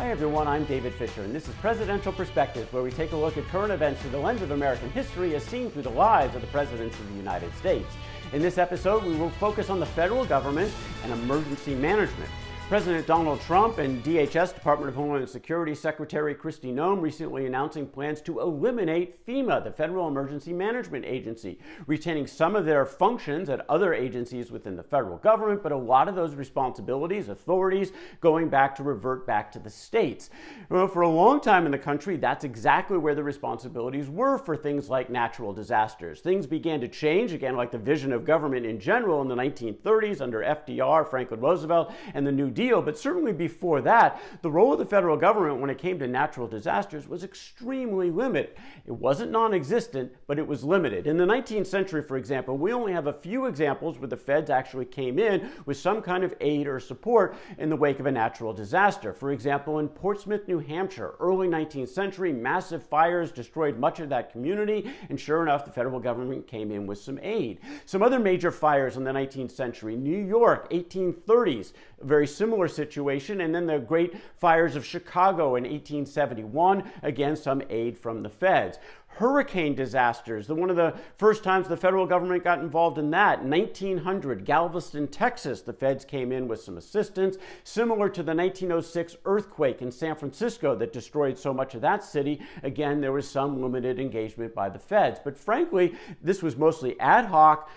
Hi everyone, I'm David Fisher, and this is Presidential Perspectives, where we take a look at current events through the lens of American history as seen through the lives of the presidents of the United States. In this episode, we will focus on the federal government and emergency management. President Donald Trump and DHS, Department of Homeland Security Secretary Kristi Noem, recently announcing plans to eliminate FEMA, the Federal Emergency Management Agency, retaining some of their functions at other agencies within the federal government, but a lot of those responsibilities, authorities, going back to revert back to the states. Well, for a long time in the country, that's exactly where the responsibilities were for things like natural disasters. Things began to change, again, like the vision of government in general in the 1930s under FDR, Franklin Roosevelt, and the New Deal, but certainly before that, the role of the federal government when it came to natural disasters was extremely limited. It wasn't non-existent, but it was limited. In the 19th century, for example, we only have a few examples where the feds actually came in with some kind of aid or support in the wake of a natural disaster. For example, in Portsmouth, New Hampshire, early 19th century, massive fires destroyed much of that community, and sure enough, the federal government came in with some aid. Some other major fires in the 19th century, New York, 1830s, a very similar situation, and then the great fires of Chicago in 1871, again, some aid from the feds. Hurricane disasters, one of the first times the federal government got involved in that, 1900, Galveston, Texas, the feds came in with some assistance, similar to the 1906 earthquake in San Francisco that destroyed so much of that city. Again, there was some limited engagement by the feds, but frankly, this was mostly ad hoc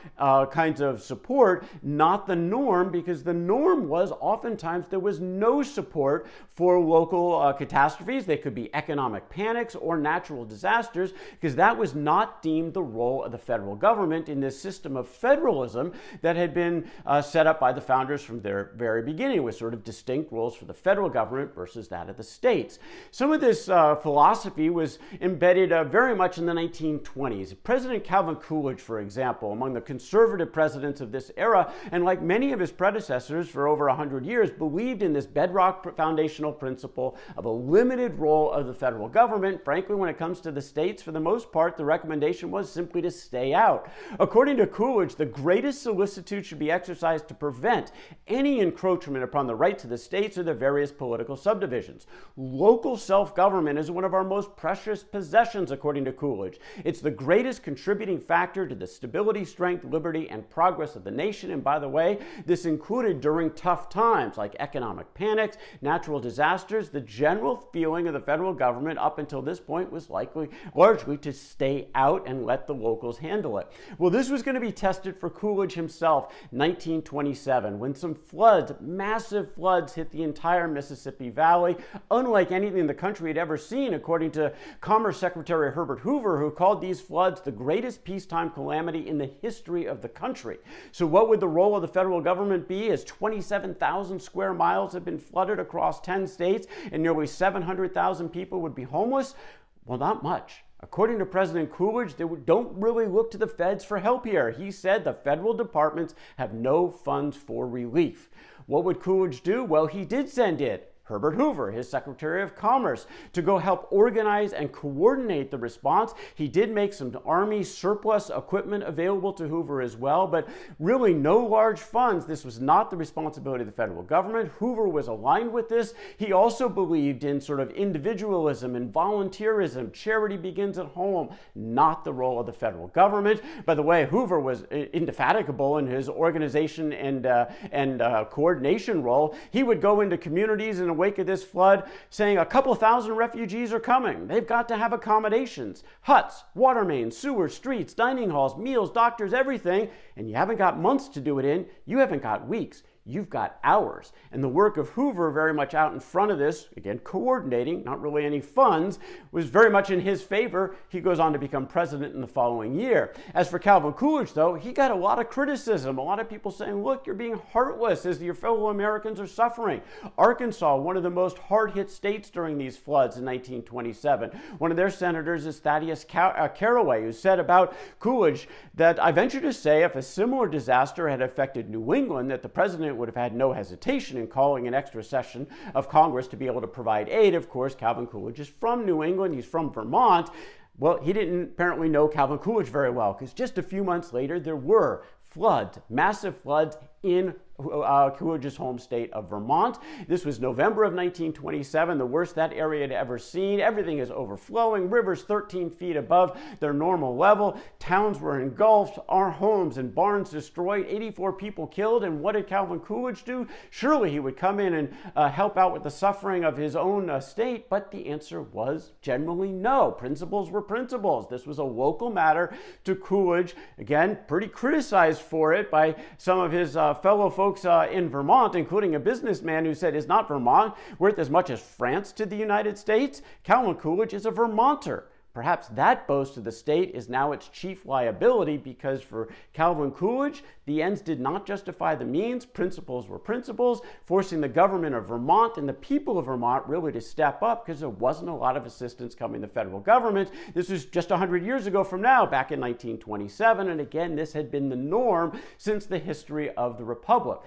kinds of support, not the norm, because the norm was oftentimes there was no support for local catastrophes. They could be economic panics or natural disasters, because that was not deemed the role of the federal government in this system of federalism that had been set up by the founders from their very beginning, with sort of distinct roles for the federal government versus that of the states. Some of this philosophy was embedded very much in the 1920s. President Calvin Coolidge, for example, among the conservative presidents of this era, and like many of his predecessors for over 100 years, believed in this bedrock foundational principle of a limited role of the federal government. Frankly, when it comes to the states, for the most part, the recommendation was simply to stay out. According to Coolidge, the greatest solicitude should be exercised to prevent any encroachment upon the rights of the states or their various political subdivisions. Local self-government is one of our most precious possessions, according to Coolidge. It's the greatest contributing factor to the stability, strength, liberty, and progress of the nation. And by the way, this included during tough times like economic panics, natural disasters. The general feeling of the federal government up until this point was largely to stay out and let the locals handle it. Well, this was going to be tested for Coolidge himself, 1927, when some floods, massive floods, hit the entire Mississippi Valley, unlike anything the country had ever seen, according to Commerce Secretary Herbert Hoover, who called these floods the greatest peacetime calamity in the history of the country. So what would the role of the federal government be as 27,000 square miles have been flooded across 10 states and nearly 700,000 people would be homeless? Well, not much. According to President Coolidge, they don't really look to the feds for help here. He said the federal departments have no funds for relief. What would Coolidge do? Well, he did send it Herbert Hoover, his Secretary of Commerce, to go help organize and coordinate the response. He did make some Army surplus equipment available to Hoover as well, but really no large funds. This was not the responsibility of the federal government. Hoover was aligned with this. He also believed in sort of individualism and volunteerism. Charity begins at home, not the role of the federal government. By the way, Hoover was indefatigable in his organization and coordination role. He would go into communities in the wake of this flood saying a couple thousand refugees are coming. They've got to have accommodations, huts, water mains, sewers, streets, dining halls, meals, doctors, everything. And you haven't got months to do it in. You haven't got weeks. You've got hours. And the work of Hoover, very much out in front of this, again, coordinating, not really any funds, was very much in his favor. He goes on to become president in the following year. As for Calvin Coolidge, though, he got a lot of criticism. A lot of people saying, look, you're being heartless as your fellow Americans are suffering. Arkansas, one of the most hard-hit states during these floods in 1927. One of their senators is Thaddeus Carraway, who said about Coolidge that I venture to say if a similar disaster had affected New England, that the president would have had no hesitation in calling an extra session of Congress to be able to provide aid. Of course, Calvin Coolidge is from New England. He's from Vermont. Well, he didn't apparently know Calvin Coolidge very well, because just a few months later, there were floods, massive floods in Coolidge's home state of Vermont. This was November of 1927, the worst that area had ever seen. Everything is overflowing, rivers 13 feet above their normal level. Towns were engulfed, our homes and barns destroyed, 84 people killed. And what did Calvin Coolidge do? Surely he would come in and help out with the suffering of his own state, but the answer was generally no. Principles were principles. This was a local matter to Coolidge. Again, pretty criticized for it by some of his fellow folks in Vermont, including a businessman who said, "Is not Vermont worth as much as France to the United States?" Calvin Coolidge is a Vermonter. Perhaps that boast of the state is now its chief liability, because for Calvin Coolidge, the ends did not justify the means. Principles were principles, forcing the government of Vermont and the people of Vermont really to step up, because there wasn't a lot of assistance coming to the federal government. This was just 100 years ago from now, back in 1927, and again, this had been the norm since the history of the Republic.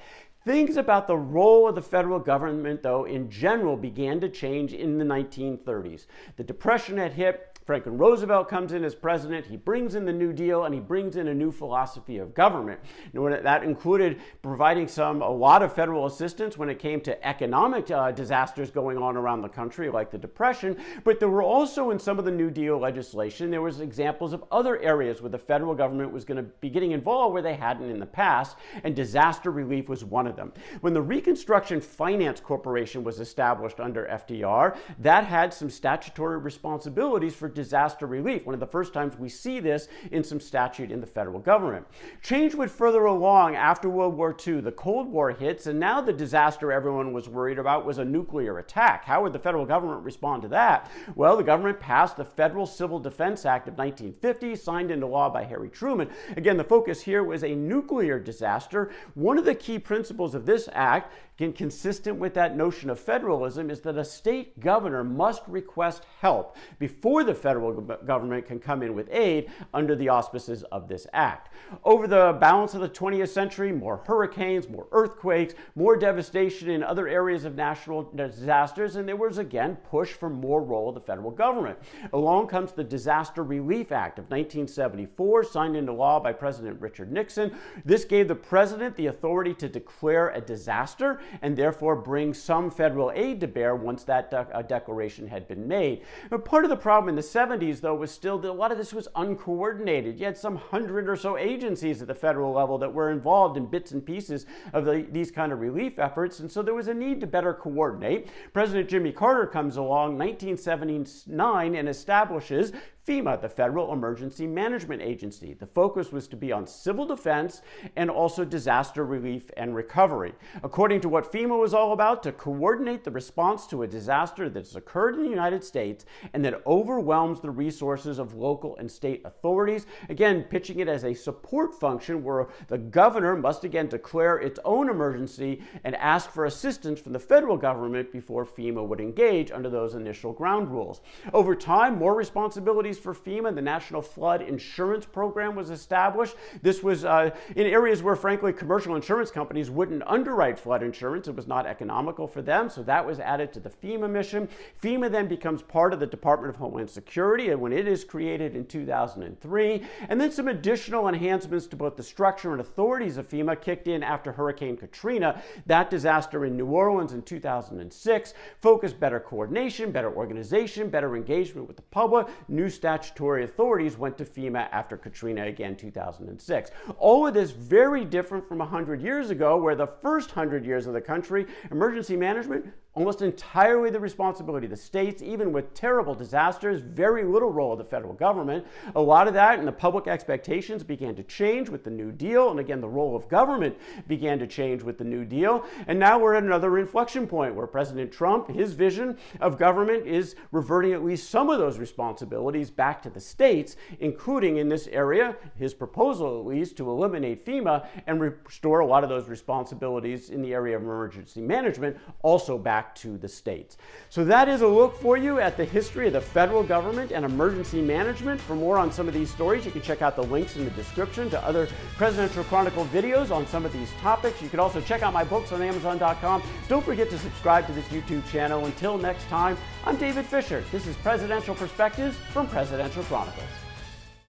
Things about the role of the federal government, though, in general began to change in the 1930s. The Depression had hit. Franklin Roosevelt comes in as president. He brings in the New Deal, and he brings in a new philosophy of government. That included providing a lot of federal assistance when it came to economic disasters going on around the country, like the Depression. But there were also, in some of the New Deal legislation, there was examples of other areas where the federal government was going to be getting involved where they hadn't in the past, and disaster relief was one of them. When the Reconstruction Finance Corporation was established under FDR, that had some statutory responsibilities for disaster relief. One of the first times we see this in some statute in the federal government. Change went further along after World War II. The Cold War hits, and now the disaster everyone was worried about was a nuclear attack. How would the federal government respond to that? Well, the government passed the Federal Civil Defense Act of 1950, signed into law by Harry Truman. Again, the focus here was a nuclear disaster. One of the key principles of this act, again, consistent with that notion of federalism, is that a state governor must request help before the federal government can come in with aid under the auspices of this act. Over the balance of the 20th century, more hurricanes, more earthquakes, more devastation in other areas of national disasters, and there was again push for more role of the federal government. Along comes the Disaster Relief Act of 1974, signed into law by President Richard Nixon. This gave the president the authority to declare a disaster and therefore bring some federal aid to bear once that declaration had been made. But part of the problem in the 70s, though, was still that a lot of this was uncoordinated. You had some 100 or so agencies at the federal level that were involved in bits and pieces of these kind of relief efforts, and so there was a need to better coordinate. President Jimmy Carter comes along in 1979 and establishes FEMA, the Federal Emergency Management Agency. The focus was to be on civil defense and also disaster relief and recovery. According to what FEMA was all about, to coordinate the response to a disaster that's occurred in the United States and that overwhelms the resources of local and state authorities. Again, pitching it as a support function where the governor must again declare its own emergency and ask for assistance from the federal government before FEMA would engage under those initial ground rules. Over time, more responsibilities for FEMA. The National Flood Insurance Program was established. This was in areas where, frankly, commercial insurance companies wouldn't underwrite flood insurance. It was not economical for them, so that was added to the FEMA mission. FEMA then becomes part of the Department of Homeland Security, and when it is created in 2003, and then some additional enhancements to both the structure and authorities of FEMA kicked in after Hurricane Katrina. That disaster in New Orleans in 2006 focused better coordination, better organization, better engagement with the public. New statutory authorities went to FEMA after Katrina, again, 2006. All of this very different from 100 years ago, where the first 100 years of the country, emergency management almost entirely the responsibility of the states, even with terrible disasters, very little role of the federal government. A lot of that and the public expectations began to change with the New Deal, and again, the role of government began to change with the New Deal. And now we're at another inflection point where President Trump, his vision of government is reverting at least some of those responsibilities back to the states, including in this area, his proposal at least, to eliminate FEMA and restore a lot of those responsibilities in the area of emergency management also back to the states. So that is a look for you at the history of the federal government and emergency management. For more on some of these stories, you can check out the links in the description to other Presidential Chronicle videos on some of these topics. You can also check out my books on Amazon.com. Don't forget to subscribe to this YouTube channel. Until next time, I'm David Fisher. This is Presidential Perspectives from Presidential Chronicles.